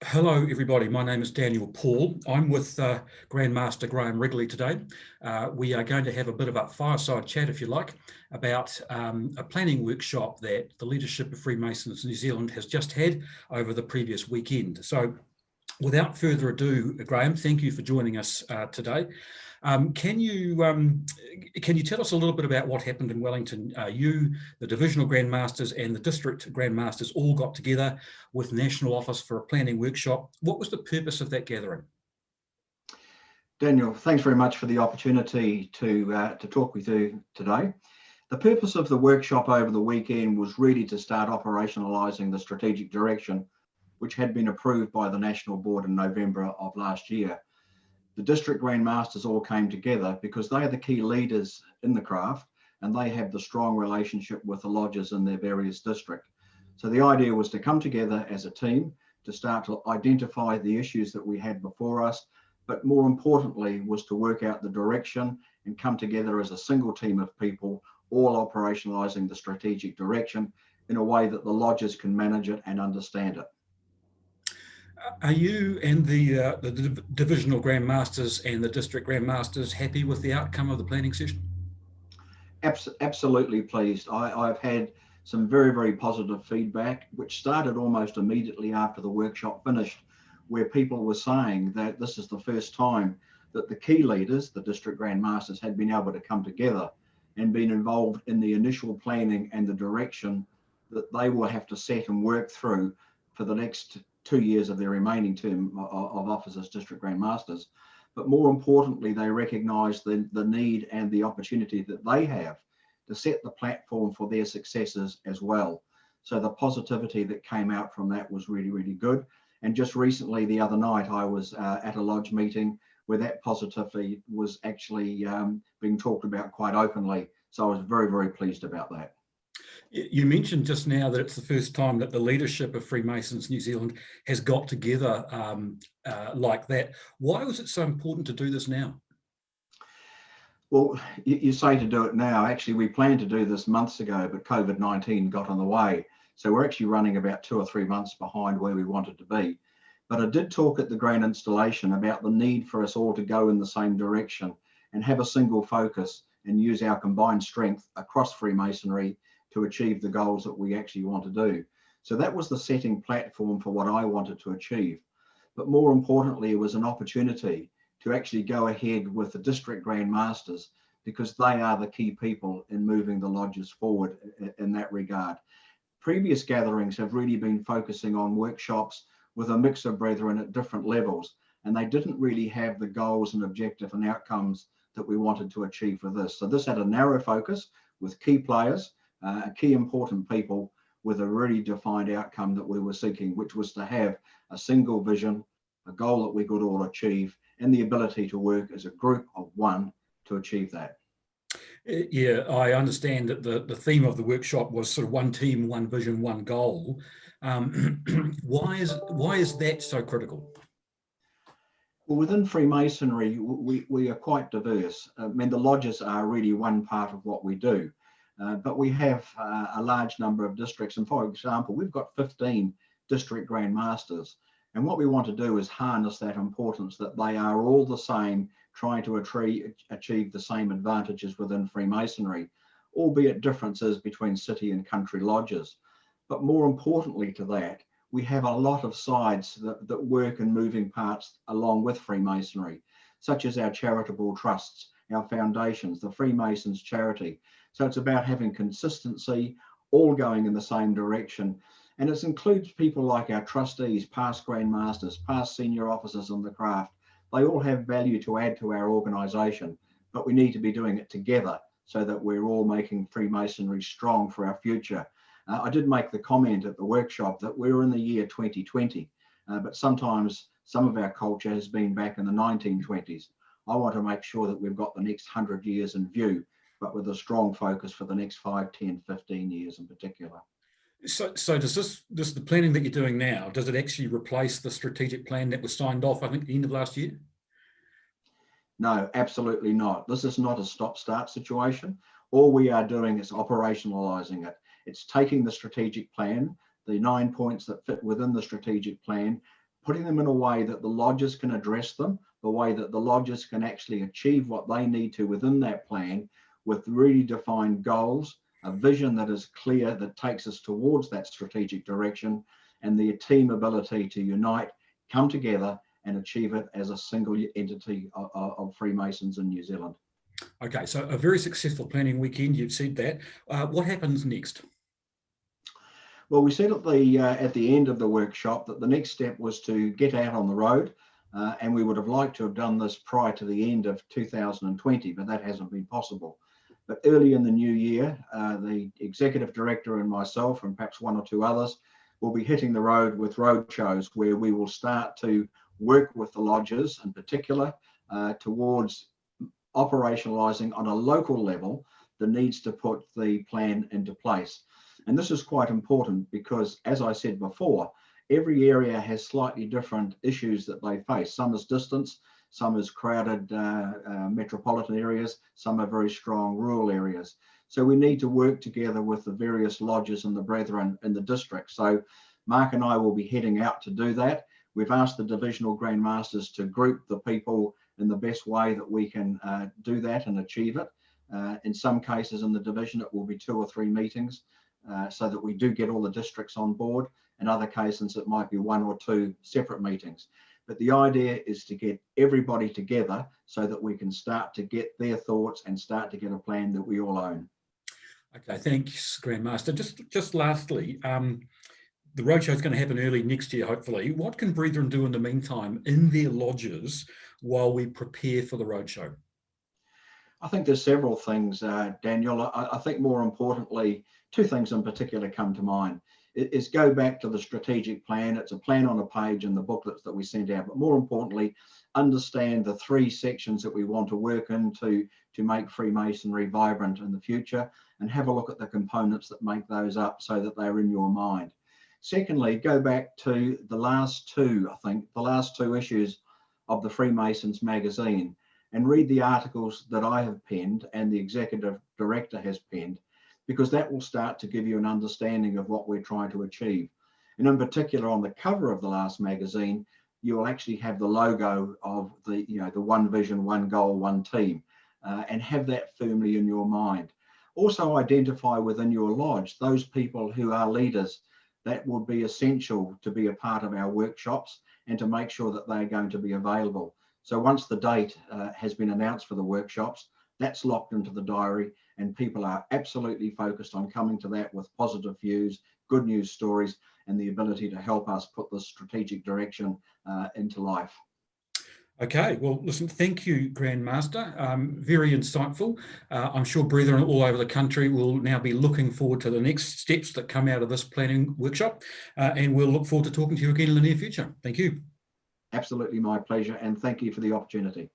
Hello, everybody. My name is Daniel Paul. I'm with Grandmaster Graham Wrigley today. We are going to have a bit of a fireside chat, if you like, about a planning workshop that the leadership of Freemasons New Zealand has just had over the previous weekend. So without further ado, Graham, thank you for joining us today. Can you tell us a little bit about what happened in Wellington? You, the Divisional Grandmasters and the District Grandmasters all got together with National Office for a planning workshop. What was the purpose of that gathering? Daniel, thanks very much for the opportunity to talk with you today. The purpose of the workshop over the weekend was really to start operationalising the strategic direction which had been approved by the National Board in November of last year. The District Grandmasters all came together because they are the key leaders in the craft and they have the strong relationship with the lodges in their various districts. So the idea was to come together as a team to start to identify the issues that we had before us, but more importantly was to work out the direction and come together as a single team of people, all operationalising the strategic direction in a way that the lodges can manage it and understand it. Are you and the Divisional Grandmasters and the District Grandmasters happy with the outcome of the planning session? Absolutely pleased. I've had some very, very positive feedback, which started almost immediately after the workshop finished, where people were saying that this is the first time that the key leaders, the District Grandmasters, had been able to come together and been involved in the initial planning and the direction that they will have to set and work through for the next 2 years of their remaining term of office as District Grandmasters. But more importantly, they recognise the need and the opportunity that they have to set the platform for their successors as well. So the positivity that came out from that was really, really good. And just recently, the other night, I was at a lodge meeting where that positivity was actually being talked about quite openly. So I was very, very pleased about that. You mentioned just now that it's the first time that the leadership of Freemasons New Zealand has got together like that. Why was it so important to do this now? Well, you say to do it now. Actually, we planned to do this months ago, but COVID-19 got in the way. So we're actually running about 2 or 3 months behind where we wanted to be. But I did talk at the grand installation about the need for us all to go in the same direction and have a single focus and use our combined strength across Freemasonry to achieve the goals that we actually want to do. So that was the setting platform for what I wanted to achieve. But more importantly, it was an opportunity to actually go ahead with the District Grandmasters because they are the key people in moving the lodges forward in that regard. Previous gatherings have really been focusing on workshops with a mix of brethren at different levels, and they didn't really have the goals and objective and outcomes that we wanted to achieve for this. So this had a narrow focus with key players, key important people with a really defined outcome that we were seeking, which was to have a single vision, a goal that we could all achieve, and the ability to work as a group of one to achieve that. Yeah, I understand that the theme of the workshop was sort of one team, one vision, one goal. Why is that so critical? Well, within Freemasonry, we are quite diverse. I mean, the lodges are really one part of what we do. But we have a large number of districts. And for example, we've got 15 District Grandmasters. And what we want to do is harness that importance that they are all the same, trying to achieve the same advantages within Freemasonry, albeit differences between city and country lodges. But more importantly to that, we have a lot of sides that work in moving parts along with Freemasonry, such as our charitable trusts, our foundations, the Freemasons Charity. So it's about having consistency, all going in the same direction. And it includes people like our trustees, past grandmasters, past senior officers in the craft. They all have value to add to our organisation, but we need to be doing it together so that we're all making Freemasonry strong for our future. I did make the comment at the workshop that we're in the year 2020, but sometimes some of our culture has been back in the 1920s. I want to make sure that we've got the next 100 years in view, but with a strong focus for the next 5, 10, 15 years in particular. So does the planning that you're doing now, does it actually replace the strategic plan that was signed off, I think, at the end of last year? No, absolutely not. This is not a stop-start situation. All we are doing is operationalising it. It's taking the strategic plan, the 9 points that fit within the strategic plan, putting them in a way that the lodges can address them, the way that the lodges can actually achieve what they need to within that plan, with really defined goals, a vision that is clear that takes us towards that strategic direction, and the team ability to unite, come together and achieve it as a single entity of Freemasons in New Zealand. Okay, so a very successful planning weekend, you've said that. What happens next? Well, we said at the end of the workshop that the next step was to get out on the road, and we would have liked to have done this prior to the end of 2020, but that hasn't been possible. But early in the new year, the executive director and myself, and perhaps one or two others, will be hitting the road with road shows where we will start to work with the lodges in particular towards operationalizing on a local level the needs to put the plan into place. And this is quite important because, as I said before, every area has slightly different issues that they face. Some is distance, some is crowded metropolitan areas, some are very strong rural areas. So we need to work together with the various lodges and the brethren in the district. So Mark and I will be heading out to do that. We've asked the divisional Grand Masters to group the people in the best way that we can do that and achieve it. In some cases in the division, it will be 2 or 3 meetings so that we do get all the districts on board. In other cases, it might be 1 or 2 separate meetings. But the idea is to get everybody together so that we can start to get their thoughts and start to get a plan that we all own. Okay, thanks, Grandmaster. Just lastly, the roadshow is going to happen early next year, hopefully. What can brethren do in the meantime in their lodges while we prepare for the roadshow? I think there's several things, Daniel. I think more importantly, 2 things in particular come to mind. Is go back to the strategic plan. It's a plan on a page in the booklets that we send out, but more importantly, understand the 3 sections that we want to work into to make Freemasonry vibrant in the future, and have a look at the components that make those up so that they're in your mind. Secondly, go back to the last 2, the last 2 issues of the Freemasons magazine, and read the articles that I have penned and the executive director has penned, because that will start to give you an understanding of what we're trying to achieve. And in particular, on the cover of the last magazine, you will actually have the logo of the one vision, one goal, one team, and have that firmly in your mind. Also identify within your lodge those people who are leaders that would be essential to be a part of our workshops and to make sure that they're going to be available. So once the date has been announced for the workshops, that's locked into the diary, and people are absolutely focused on coming to that with positive views, good news stories, and the ability to help us put this strategic direction into life. Okay, well, listen, thank you, Grand Master. Very insightful. I'm sure brethren all over the country will now be looking forward to the next steps that come out of this planning workshop, and we'll look forward to talking to you again in the near future. Thank you. Absolutely my pleasure, and thank you for the opportunity.